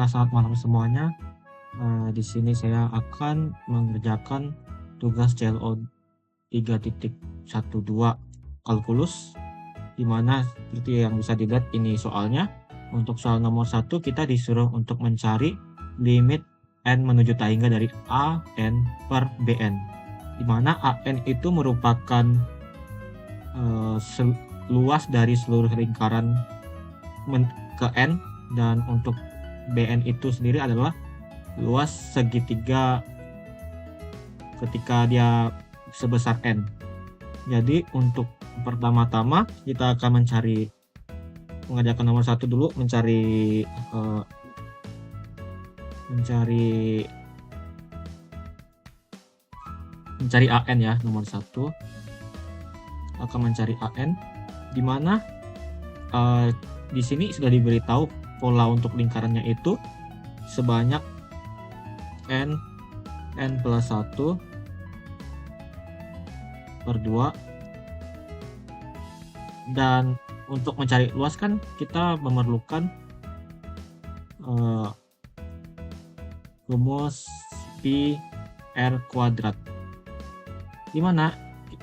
Selamat malam semuanya. Di sini saya akan mengerjakan tugas CLO 3.12 kalkulus, di mana seperti yang bisa dilihat ini soalnya. Untuk soal nomor 1 kita disuruh untuk mencari limit n menuju tak hingga dari AN per BN, di mana AN itu merupakan luas dari seluruh lingkaran ke N, dan untuk BN itu sendiri adalah luas segitiga ketika dia sebesar N. Jadi untuk pertama-tama kita akan mengerjakan nomor 1 dulu, mencari AN ya. Nomor 1 akan mencari AN, di mana di sini sudah diberitahu pola untuk lingkarannya itu sebanyak n plus 1 per 2, dan untuk mencari luas kan kita memerlukan rumus pi r kuadrat, dimana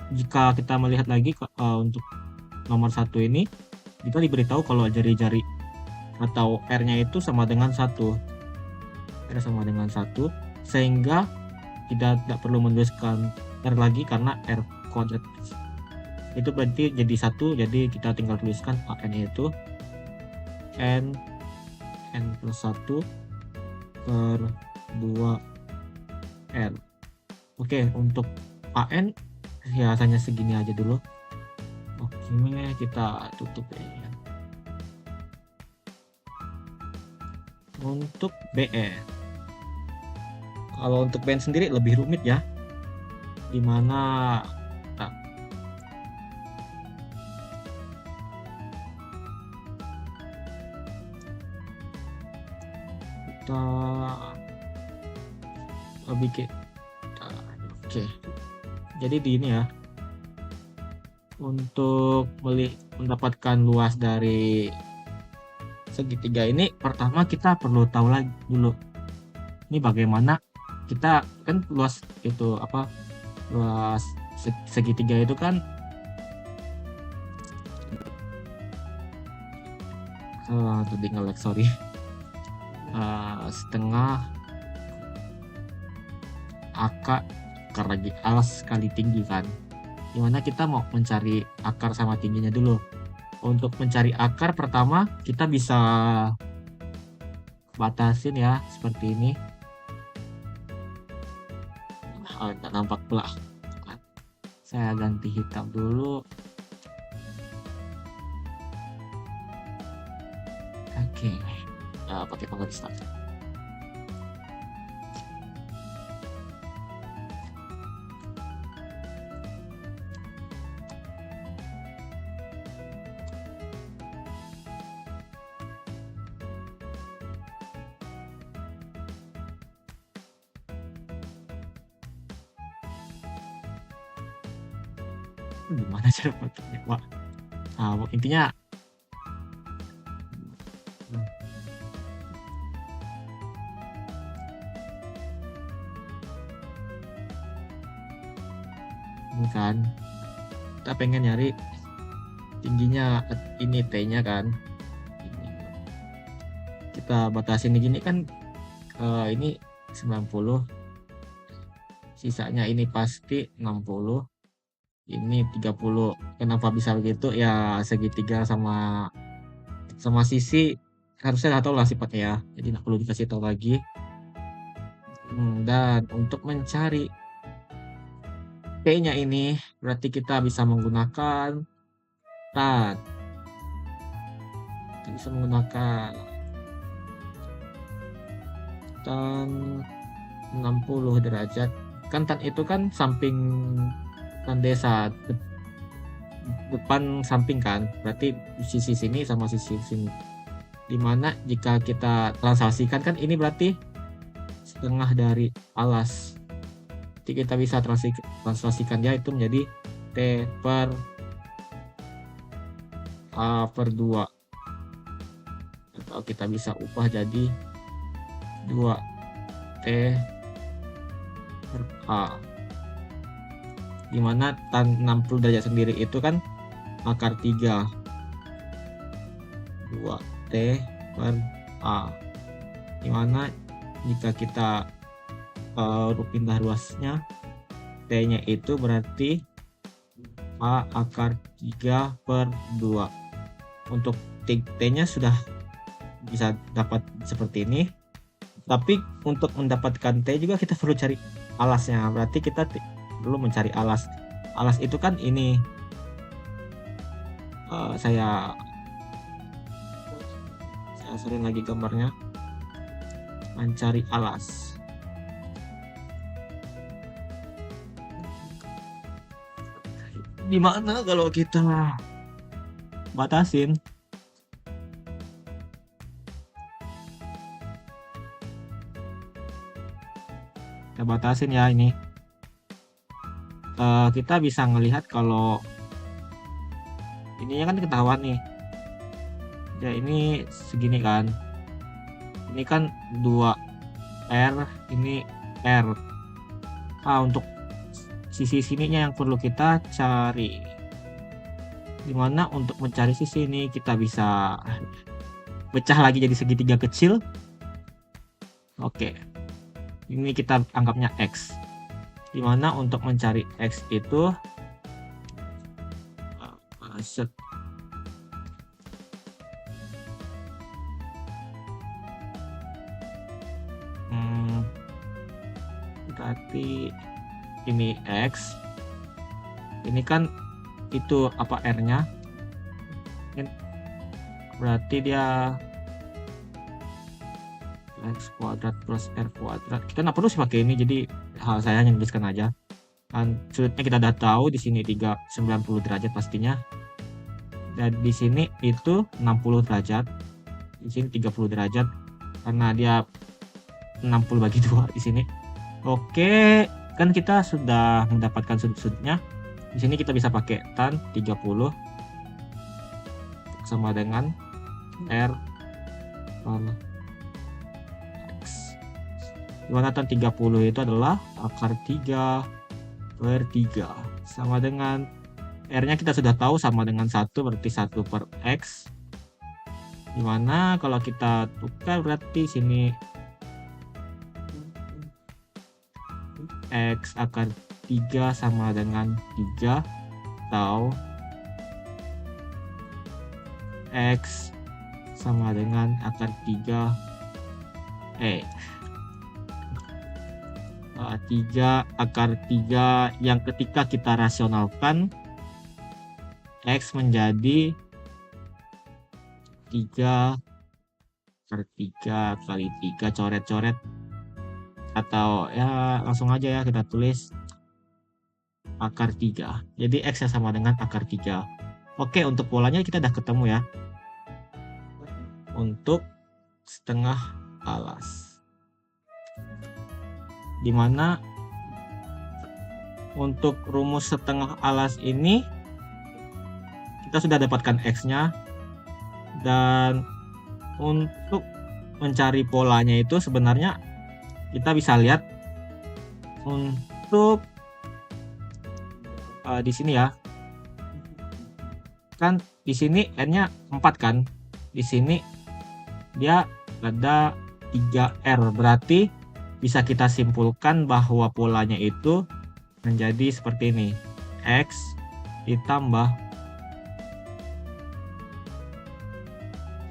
jika kita melihat lagi untuk nomor 1 ini kita diberitahu kalau jari-jari atau R-nya itu sama dengan 1, R sama dengan 1, sehingga kita tidak perlu menuliskan R lagi karena R kuadrat itu berarti jadi 1, jadi kita tinggal tuliskan AN itu n plus 1 per 2 R. Oke, untuk AN ya hanya segini aja dulu. Oke, kita tutup ya. Untuk BN, kalau untuk BN sendiri lebih rumit ya, dimana kita bikin oke. Jadi di ini ya, untuk mendapatkan luas dari segitiga ini, pertama kita perlu tahu lagi dulu ini bagaimana kita kan luas itu apa, luas segitiga itu kan tadi nge-lag, sorry, setengah akar lagi alas kali tinggi kan, dimana kita mau mencari akar sama tingginya dulu. Untuk mencari akar pertama kita bisa batasin ya seperti ini. Nggak nampak pula, saya ganti hitam dulu. Oke, pakai tombol start. Gimana cara pakainya, Pak? Intinya ini kan kita pengen nyari tingginya ini T-nya kan, kita batasin di gini kan, ini 90, sisanya ini pasti 60, ini 30. Kenapa bisa begitu ya, segitiga sama sisi harusnya nggak tahu lah sifatnya ya, jadi nggak perlu dikasih tahu lagi. Dan untuk mencari P-nya ini berarti kita bisa menggunakan tan. Kita bisa menggunakan tan 60 derajat. Kan tan itu kan samping tan desa, depan samping kan, berarti sisi sini sama sisi sini, dimana jika kita translasikan kan ini berarti setengah dari alas, jadi kita bisa translasikan dia itu menjadi T per A per 2, atau kita bisa ubah jadi 2T per A, dimana tan 60 derajat sendiri itu kan akar 3 2T per A, dimana jika kita pindah ruasnya, T-nya itu berarti A akar 3 per 2. Untuk T-nya sudah bisa dapat seperti ini, tapi untuk mendapatkan T juga kita perlu cari alasnya. Berarti kita perlu mencari alas. Alas itu kan ini, saya sering lagi gambarnya, mencari alas. Dimana kalau kita batasin, kita batasin ya ini, kita bisa ngelihat kalau ininya kan ketahuan nih ya, ini segini kan, ini kan 2R, ini R. Untuk sisi sininya yang perlu kita cari. Dimana untuk mencari sisi ini kita bisa pecah lagi jadi segitiga kecil. Oke, ini kita anggapnya X. Dimana untuk mencari X itu berarti ini X, ini kan itu apa R-nya, berarti dia X kuadrat plus R kuadrat. Kita nggak perlu sih pakai ini, jadi saya hanya tuliskan aja. Dan sudutnya kita udah tahu, di sini 90 derajat pastinya, dan di sini itu 60 derajat, di sini 30 derajat karena dia 60 bagi 2 di sini. Oke, kan kita sudah mendapatkan sudut-sudutnya. Di sini kita bisa pakai tan 30 sama dengan R per X. Dimana tan 30 itu adalah akar 3 per 3 sama dengan R-nya kita sudah tahu sama dengan 1, berarti 1 per X. Dimana kalau kita tukar berarti sini X akar 3 sama dengan 3, atau X sama dengan akar 3 3 akar 3 yang ketika kita rasionalkan X menjadi 3 per 3 kali 3, coret-coret, atau ya langsung aja ya kita tulis akar 3. Jadi X nya sama dengan akar 3. Oke, untuk polanya kita udah ketemu ya. Untuk setengah alas, dimana untuk rumus setengah alas ini kita sudah dapatkan X-nya, dan untuk mencari polanya itu sebenarnya kita bisa lihat untuk di sini ya, kan di sini n-nya 4 kan, di sini dia ada 3R, berarti bisa kita simpulkan bahwa polanya itu menjadi seperti ini, X ditambah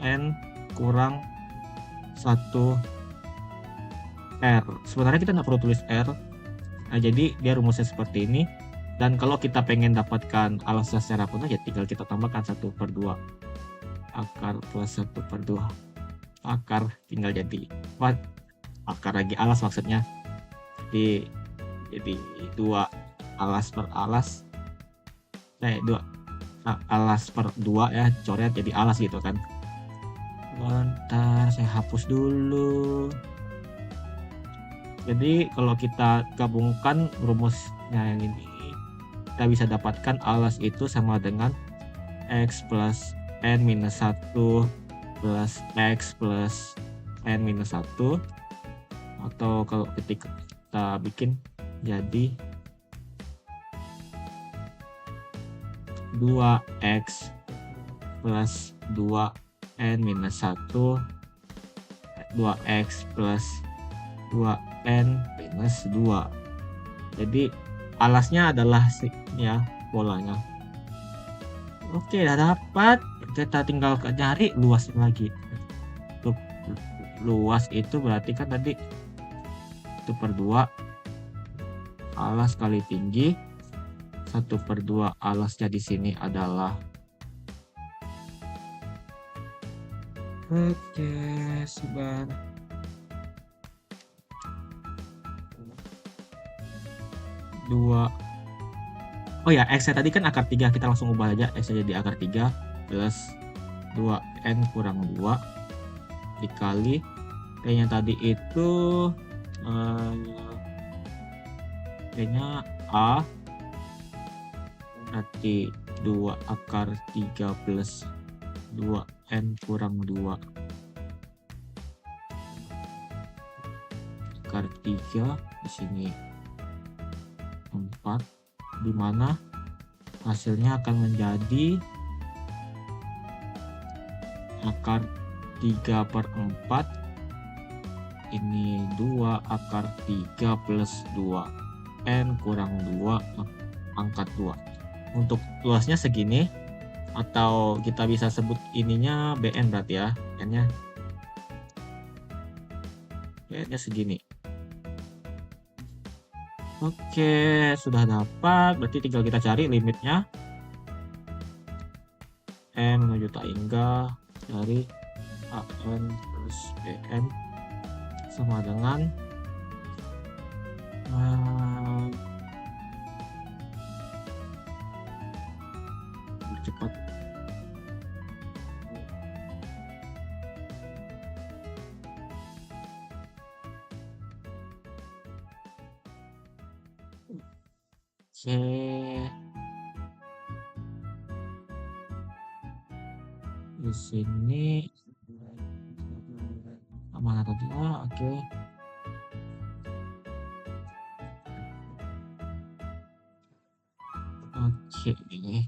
N kurang 1 R. Sebenarnya kita nggak perlu tulis R. Nah, jadi dia rumusnya seperti ini. Dan kalau kita pengen dapatkan alasnya secara penuh, ya tinggal kita tambahkan 1/2 akar plus 1/2 akar, tinggal jadi akar lagi alas maksudnya. Jadi 2 alas per alas, 2 alas per 2 ya, coret jadi alas gitu kan. Bentar, saya hapus dulu. Jadi kalau kita gabungkan rumusnya yang ini, kita bisa dapatkan alas itu sama dengan X plus N minus 1 plus X plus N minus 1 atau kalau ketika kita bikin jadi 2x plus 2n minus 1, 2x plus 2n minus 2. Jadi alasnya adalah ya polanya. Oke, udah dapat. Kita tinggal cari luas lagi. Luas itu berarti kan tadi 1/2 alas kali tinggi. 1/2 alasnya di sini adalah, oke, sebar 2. Oh ya, x tadi kan akar 3, kita langsung ubah aja x jadi akar 3 plus 2n kurang 2 dikali t-nya tadi itu t-nya a, berarti 2 akar 3 plus 2n kurang 2 akar 3, di sini 4, di mana hasilnya akan menjadi akar 3/4, ini 2 akar 3 plus 2n kurang 2 pangkat 2. Untuk luasnya segini, atau kita bisa sebut ininya bn berarti ya, bn-nya segini. Oke, sudah dapat, berarti tinggal kita cari limitnya n menuju tak hingga dari an plus bn sama dengan cepat di sini mana tadi? Oke. Ini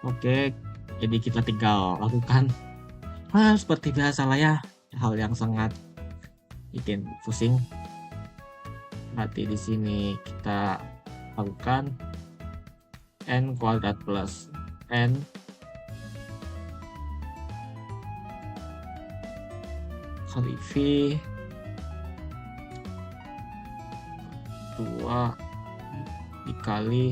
oke, jadi kita tinggal lakukan seperti biasa lah ya, hal yang sangat bikin pusing. Berarti di sini kita lakukan n kuadrat plus n kali v 2 dikali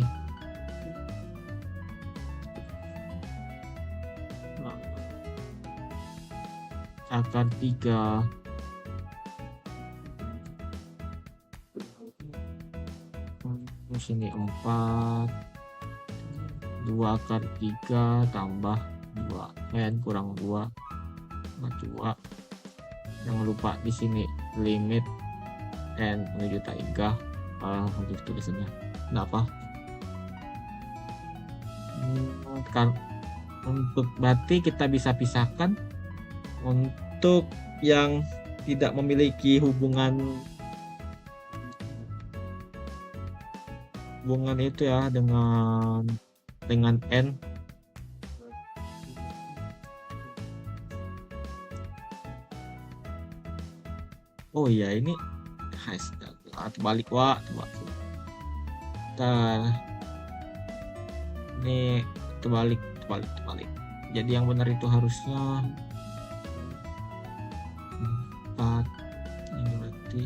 akar 3 di sini 4, 2 akar 3 tambah 2n kurang 2 2. Jangan lupa di sini limit n menuju tak hingga untuk tulisannya kenapa untuk berarti kita bisa pisahkan untuk yang tidak memiliki hubungan itu ya dengan n. Oh iya, ini terbalik wah, ini terbalik. Jadi yang benar itu harusnya 4. Ini berarti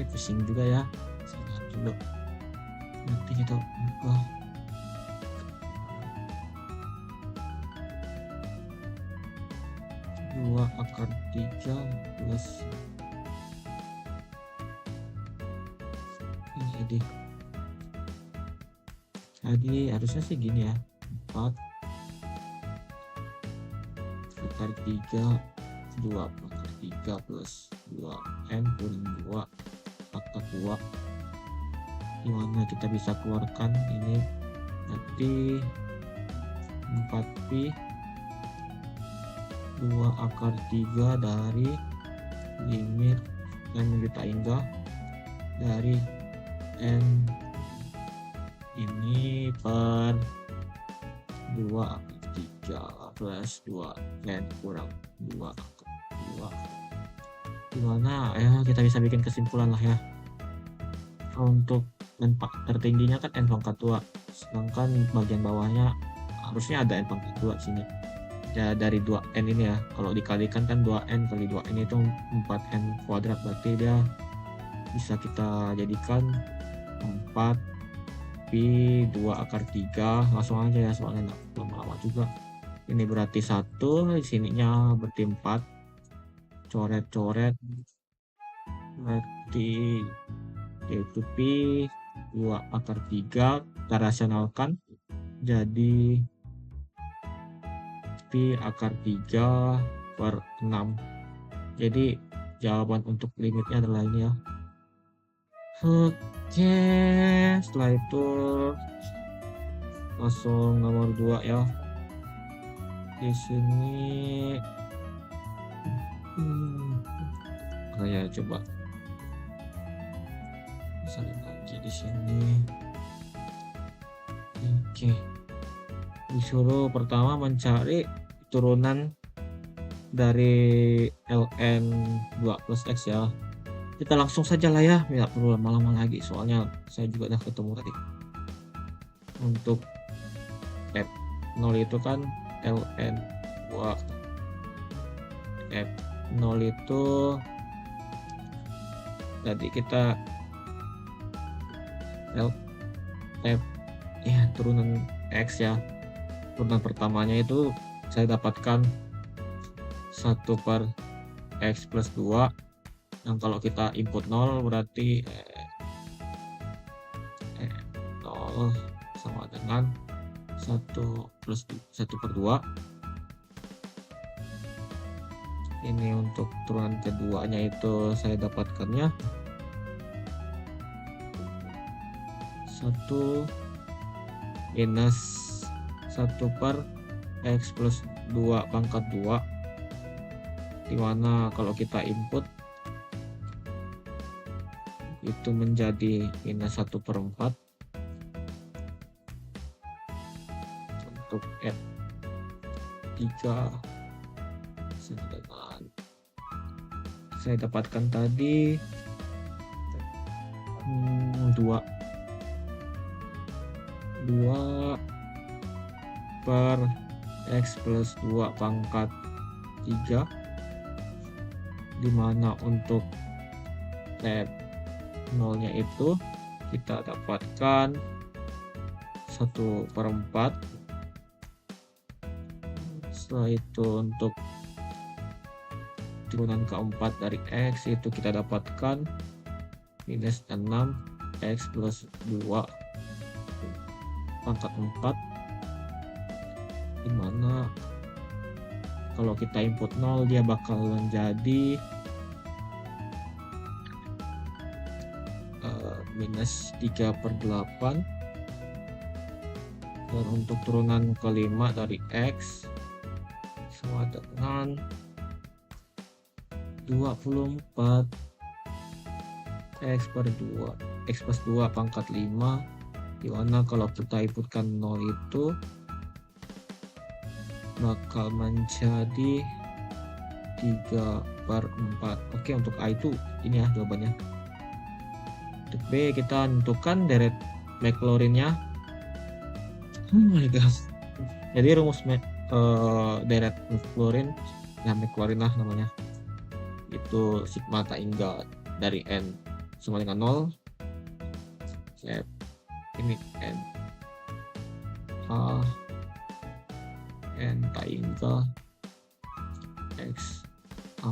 pusing juga ya. dulu, nanti kita buka. Dua akar 3 plus ini tadi harusnya sih gini ya, 4 akar 3 2 akar 3 plus 2n kuring 2 akar 2. Gimana kita bisa keluarkan ini nanti 4pi 2 akar 3 dari limit n juta hingga dari n ini per 2 akar 3 plus 2n kurang 2 akar 2. Gimana ya, kita bisa bikin kesimpulan lah ya. Untuk n tertingginya kan n pangkat 2, sedangkan bagian bawahnya harusnya ada n pangkat 2 sini ya, dari 2n ini ya. Kalau dikalikan kan 2n kali 2n itu 4n kuadrat, berarti dia bisa kita jadikan 4pi 2 akar 3. Langsung aja ya, soalnya nggak lama-lama juga. Ini berarti 1, di sininya berarti 4, coret-coret berarti yaitu pi 2 akar 3, kita rasionalkan jadi pi akar 3 per 6. Jadi jawaban untuk limitnya adalah ini ya. Oke, setelah itu langsung nomor 2 ya. Di sini kayak coba misalnya lagi di sini. Oke, disuruh pertama mencari turunan dari ln 2 plus x ya. Kita langsung saja lah ya, tidak perlu lama-lama lagi, soalnya saya juga udah ketemu tadi. Untuk f0 itu kan ln 2, f0 itu tadi kita f ya turunan x ya. Turunan pertamanya itu saya dapatkan 1 per x plus 2, yang kalau kita input 0 berarti 0 sama dengan 1 plus 1 per 2. Ini untuk turunan keduanya itu saya dapatkannya 1 minus 1 per x plus 2 pangkat 2, dimana kalau kita input itu menjadi minus 1 per 4. Untuk f3 saya dapatkan tadi 2 per x plus 2 pangkat 3, dimana untuk f0 nya itu kita dapatkan 1 per 4. Setelah itu untuk turunan keempat dari x itu kita dapatkan minus 6 x plus 2 pangkat 4, dimana kalau kita input 0 dia bakal menjadi minus 3 per 8. Dan untuk turunan kelima dari x sama dengan 24 x per 2 x plus 2 pangkat 5, dimana kalau kita inputkan 0 itu bakal menjadi 3 per 4. Oke, untuk A itu ini ya jawabannya. Untuk B kita tentukan deret Maclaurin-nya. Oh my god. Jadi rumus deret Maclaurin, ya Maclaurin lah namanya, itu sigma tak hingga dari n sama dengan 0 F ini N A N Taingga X A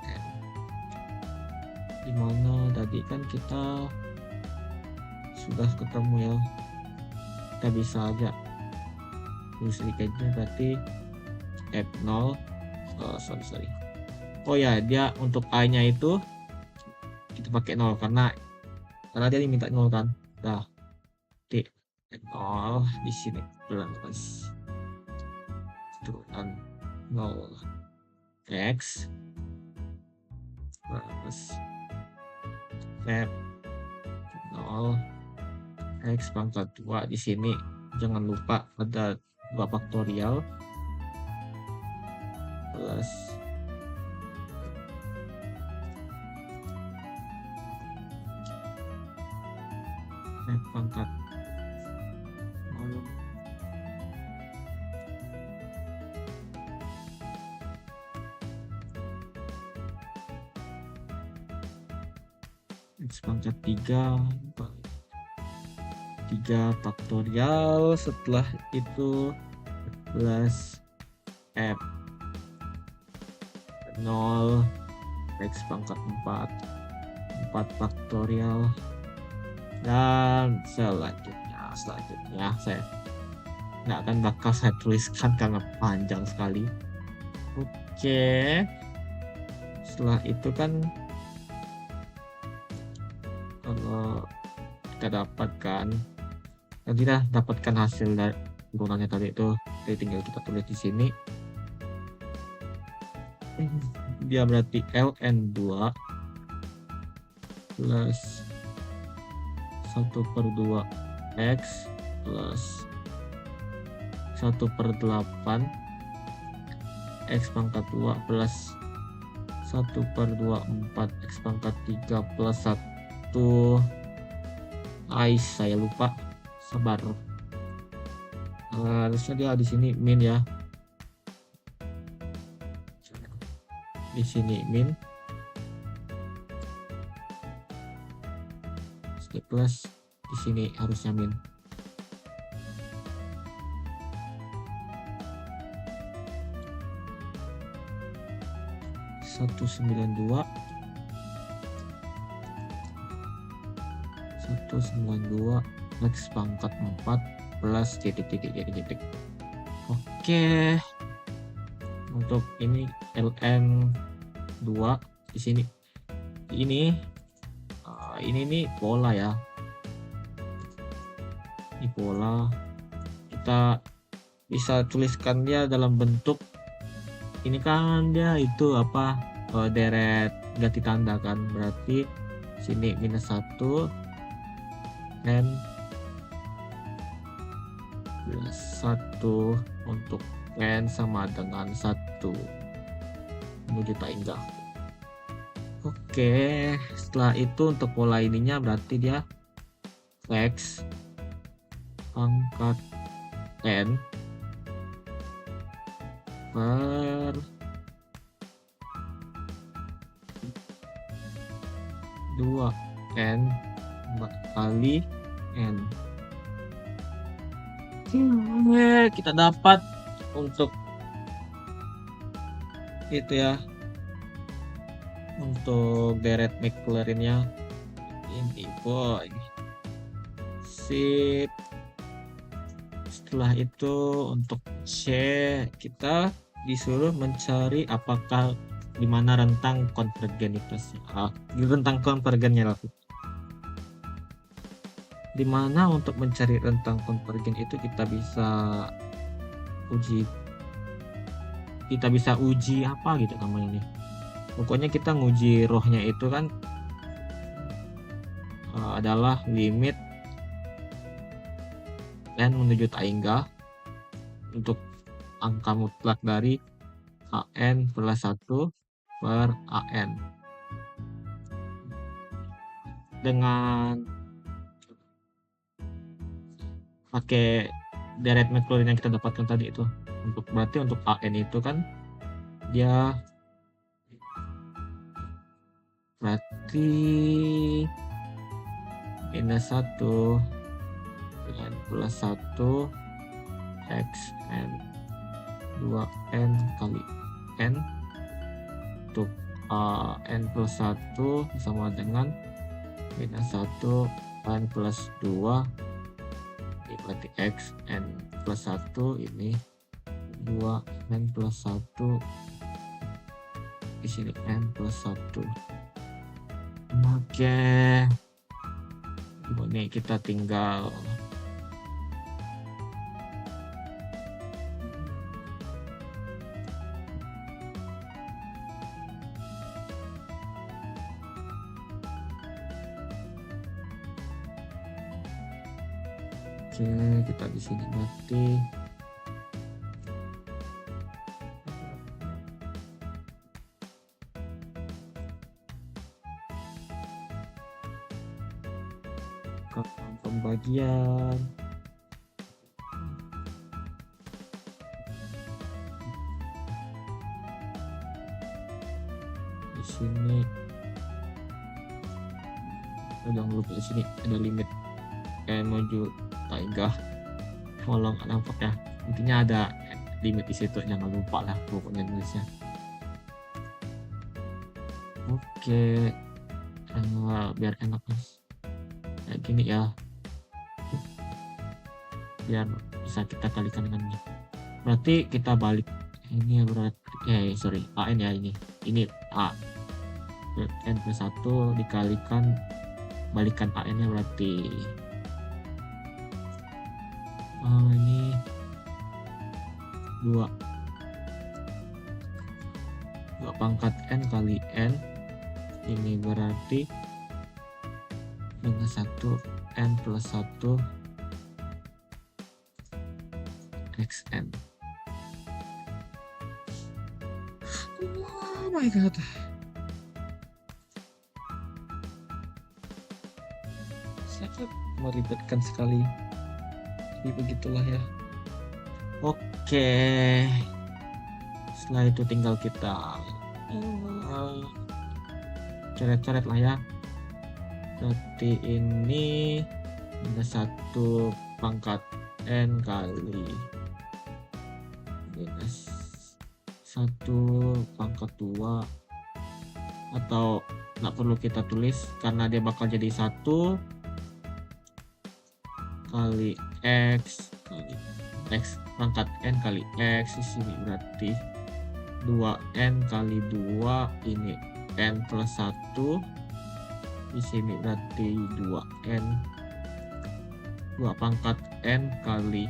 N. Dimana tadi kan kita sudah ketemu ya, kita bisa aja tulis sedikitnya, berarti F0 sorry oh ya, dia untuk I nya itu kita pakai 0 karena dia diminta 0 kan. Dah di 0 di sini plus turunan 0 X plus F 0 X pangkat 2. Di sini jangan lupa ada 2 faktorial plus F pangkat 0 X pangkat 3 faktorial, setelah itu plus F 0 X pangkat 4 faktorial, dan selanjutnya saya nggak akan bakal saya tuliskan karena panjang sekali. Oke, setelah itu kan kalau kita dapatkan hasil dari urutannya tadi itu, jadi tinggal kita tulis di sini. Dia berarti ln 2 plus 1/2 X plus 1/8 X pangkat 2 plus 1/24 X pangkat 3 plus 1 saya lupa, sabar. Harusnya dia di sini min ya, di sini min plus di sini harusnya min. Satu 192 X pangkat 4 plus titik. Oke, untuk ini ln 2 di sini ini nih pola ya, ini pola. Kita bisa tuliskan dia dalam bentuk ini kan, dia itu apa, deret ganti tanda kan, berarti sini -1 n plus 1 untuk n sama dengan 1 menuju Taingga. Oke, setelah itu untuk pola ininya berarti dia X pangkat n per 2n kali n. Kita dapat untuk itu ya, untuk deret Maclaurin-nya ini boy. Sip. Setelah itu untuk C kita disuruh mencari apakah di mana rentang konvergenitasnya, rentang konvergennya lah. Dimana untuk mencari rentang konvergen itu kita bisa uji apa gitu namanya nih. Pokoknya kita nguji rohnya itu kan adalah limit n menuju Taingga untuk angka mutlak dari an plus 1 per an dengan pakai deret Maclaurin yang kita dapatkan tadi itu. Berarti untuk an itu kan dia berarti minus 1 n plus 1 x n 2n kali n untuk n plus 1 sama dengan minus 1 n plus 2, ini berarti x n plus 1, ini 2 n plus 1, di sini n plus 1. Oke, ini kita tinggal kita di sini mati. Pembagian di sini jangan lupa di sini ada limit menuju enggak tolong nampak ya, intinya ada limit di situ, jangan lupa lah pokoknya nulisnya. Oke, biar enak mas kayak gini ya, biar bisa kita kalikan dengan ini. Berarti kita balik ini berarti sorry an ya, ini a n plus 1 dikalikan balikan an nya berarti ini 2 pangkat n kali n, ini berarti minus 1 n plus 1 xn. Oh my god, sangat meribetkan sekali, tapi begitulah ya. Oke, setelah itu tinggal kita coret-coret lah ya. Berarti ini minus 1 pangkat n kali minus 1 pangkat 2, atau nggak perlu kita tulis karena dia bakal jadi 1 kali x pangkat n kali x, di sini berarti 2n kali 2, ini n plus 1, di sini berarti 2n 2 pangkat n kali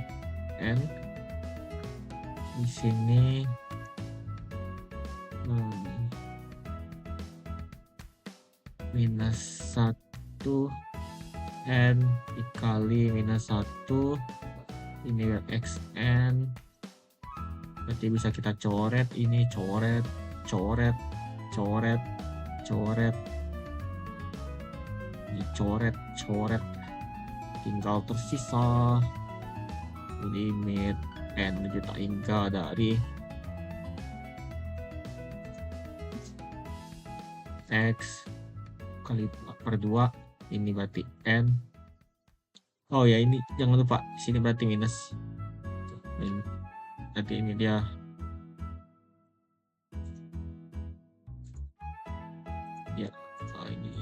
n, di sini minus 1 n dikali minus 1, ini xn, berarti bisa kita coret, ini coret ini coret, tinggal tersisa limit n menuju tak hingga dari x kali per 2, ini berarti n. Oh ya, ini jangan lupa sini berarti minus, berarti ini dia ini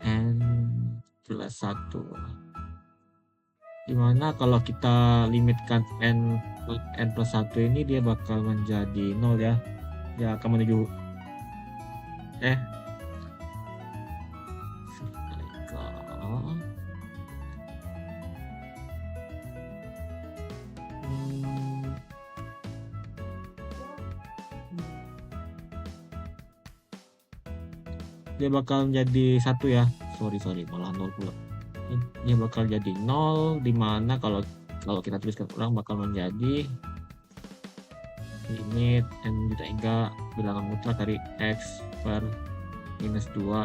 n plus 1, dimana kalau kita limitkan n plus 1 ini dia bakal menjadi 0 ya, dia akan menuju dia bakal menjadi 1 ya, sorry malah 0 pula, dia bakal jadi 0, dimana kalau kita tuliskan ulang bakal menjadi limit n tidak hingga bilangan mutlak dari x per minus 2,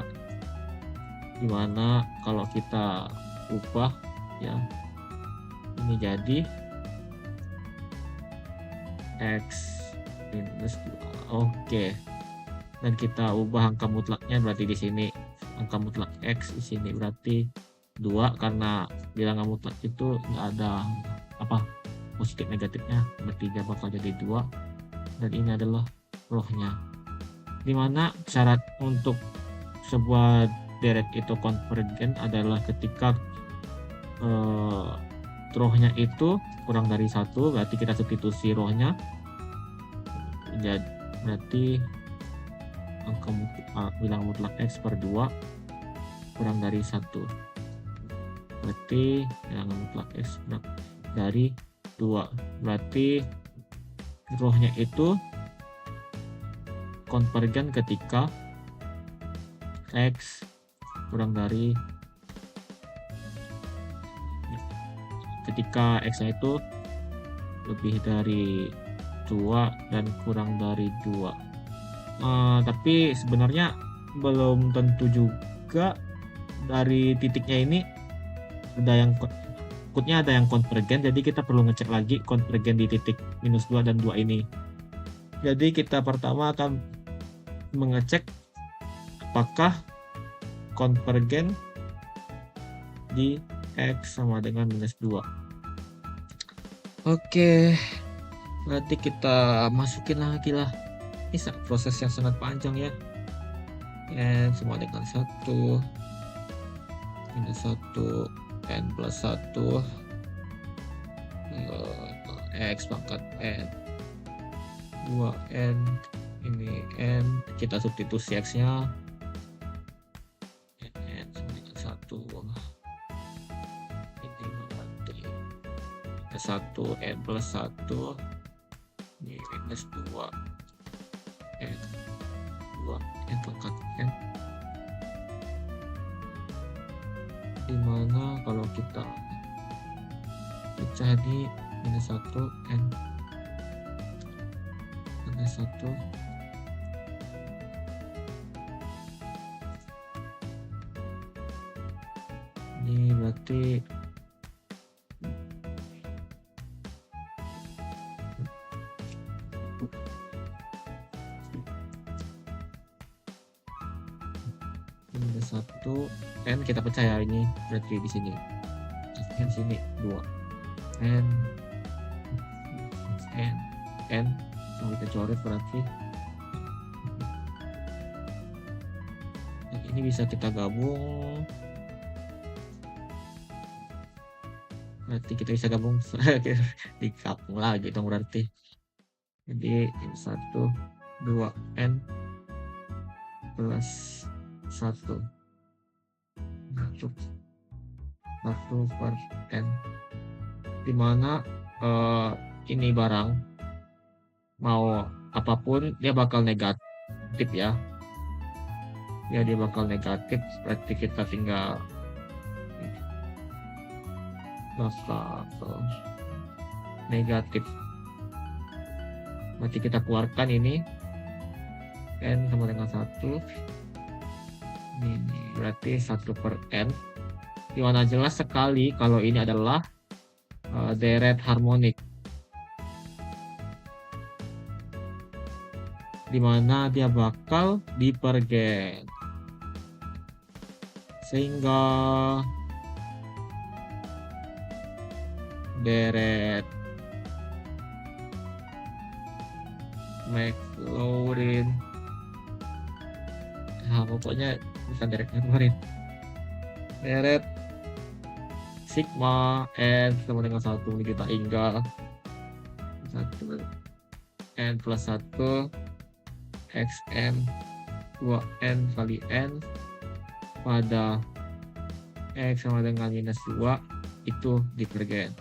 dimana kalau kita ubah ya ini jadi x minus 2. Oke, dan kita ubah angka mutlaknya berarti di sini angka mutlak X di sini berarti 2, karena bilangan mutlak itu nggak ada positif negatifnya, berarti dia bakal jadi 2, dan ini adalah rohnya. Dimana syarat untuk sebuah deret itu konvergen adalah ketika rohnya itu kurang dari 1, berarti kita substitusi rohnya, jadi berarti angka bilangan mutlak X per 2 kurang dari 1, berarti bilangan mutlak X dari 2, berarti rohnya itu konvergen ketika X kurang dari X-nya itu lebih dari 2 dan kurang dari 2. Tapi sebenarnya belum tentu juga dari titiknya ini ada yang kutnya ada yang konvergen, jadi kita perlu ngecek lagi konvergen di titik -2 dan 2 ini. Jadi kita pertama akan mengecek apakah konvergen di X sama dengan -2. Oke, berarti kita masukin lagi lah. Ini proses yang sangat panjang ya. N sama dengan 1 minus 1 N plus 1 X pangkat N 2N, ini N, kita substitusi X-nya, N sama dengan 1, ini berarti 1 N plus 1, ini minus 2 N 2 N pangkat N, dimana kalau kita pecah ini minus 1 N minus 1 ini berarti minus 1 N kita pecah ya, ini berarti di sini N sini 2 N kalau kita coret berarti ini bisa kita gabung, berarti kita bisa gabung digabung lagi dong berarti. Jadi 1 2 N plus 1 per N, dimana ini barang mau apapun dia bakal negatif ya, dia bakal negatif, berarti kita tinggal bakal negatif, berarti kita keluarkan ini N sama dengan 1, ini berarti 1 per N, dimana jelas sekali kalau ini adalah deret harmonik, dimana dia bakal divergen, sehingga deret Maclaurin, pokoknya bukan deret Maclaurin, deret sigma N sama dengan 1 kita hingga 1 N plus 1 XN 2N kali N pada X sama dengan minus 2 itu divergen.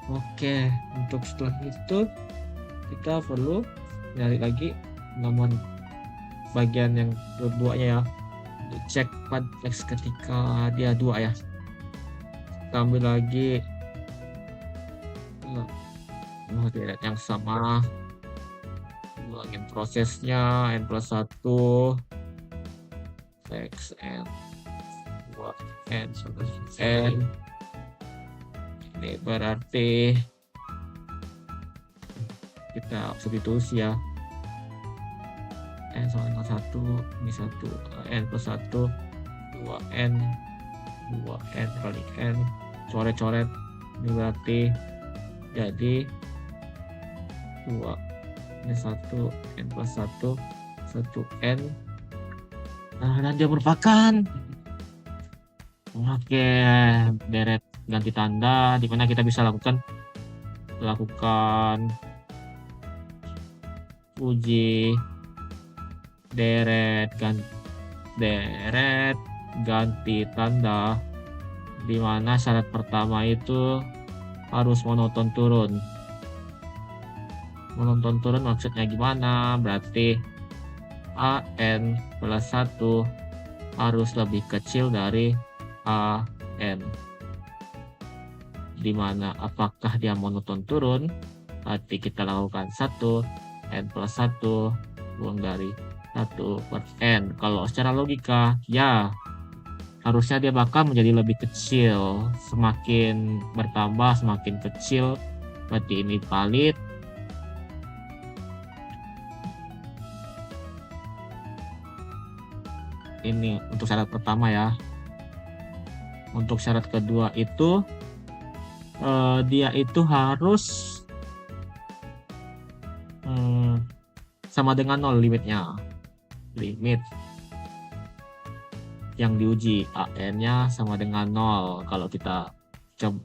Oke, untuk setelah itu kita perlu nyari lagi nomor bagian yang keduanya ya, cek pad X ketika dia 2 ya. Kita ambil lagi deret yang sama, ulangin prosesnya, N plus 1 XN 2N sama N, ini berarti kita substitusi ya, N sama dengan 1, ini 1, n plus 1, 2n kali n, coret-coret, ini berarti jadi 2, ini 1, n plus 1, 1n. Nah, dan dia merupakan deret ganti tanda, di mana kita bisa lakukan uji deret ganti tanda, di mana syarat pertama itu harus monoton turun. Monoton turun maksudnya gimana? Berarti an plus 1 harus lebih kecil dari an. Dimana apakah dia monoton turun? Berarti kita lakukan 1 n plus 1 buang dari 1 per n. Kalau secara logika ya harusnya dia bakal menjadi lebih kecil, semakin bertambah semakin kecil, berarti ini valid. Ini untuk syarat pertama ya. Untuk syarat kedua itu dia itu harus sama dengan 0 limitnya. Limit yang diuji an-nya sama dengan 0. Kalau kita coba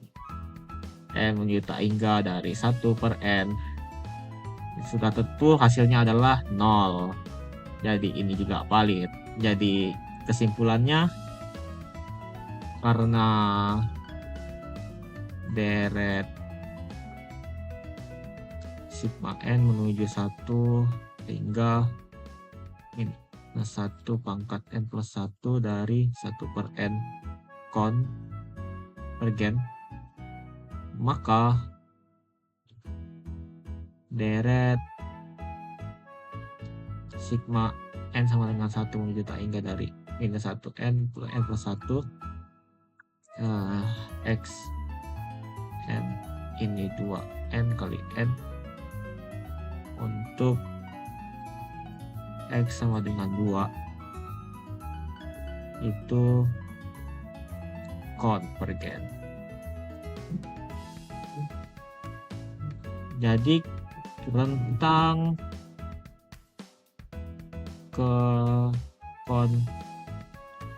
n menuju tak hingga dari 1 per n, sudah tentu hasilnya adalah 0. Jadi ini juga valid. Jadi kesimpulannya, karena deret sigma n menuju 1 hingga ini 1 pangkat n plus 1 dari 1 per n konvergen, maka deret sigma n sama dengan 1 menuju tak hingga dari minus 1 n plus 1 x n ini 2n kali n untuk x sama dengan 2 itu konvergen. Jadi rentang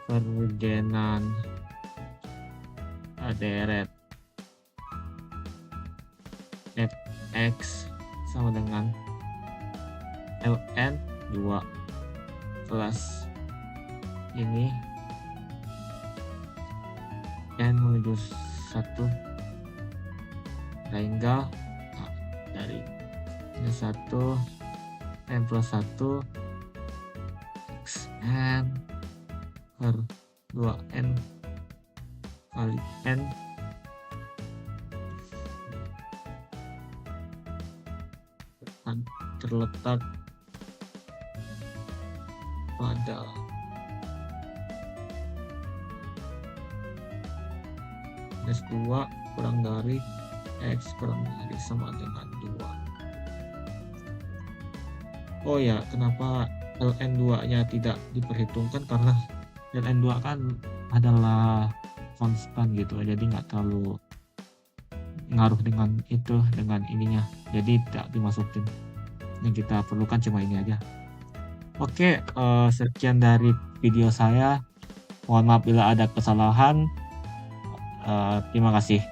konvergenan deret fx sama dengan ln 2 plus ini n menuju 1 sehingga dari ini 1 n plus 1 n per 2n kali n terletak pada minus 2 kurang dari x kurang dari sama dengan 2. Oh ya, kenapa ln2 nya tidak diperhitungkan? Karena ln2 kan adalah konstan gitu, jadi nggak terlalu ngaruh dengan itu, dengan ininya, jadi tidak dimasukin. Yang kita perlukan cuma ini aja. Oke, sekian dari video saya. Mohon maaf bila ada kesalahan. Terima kasih.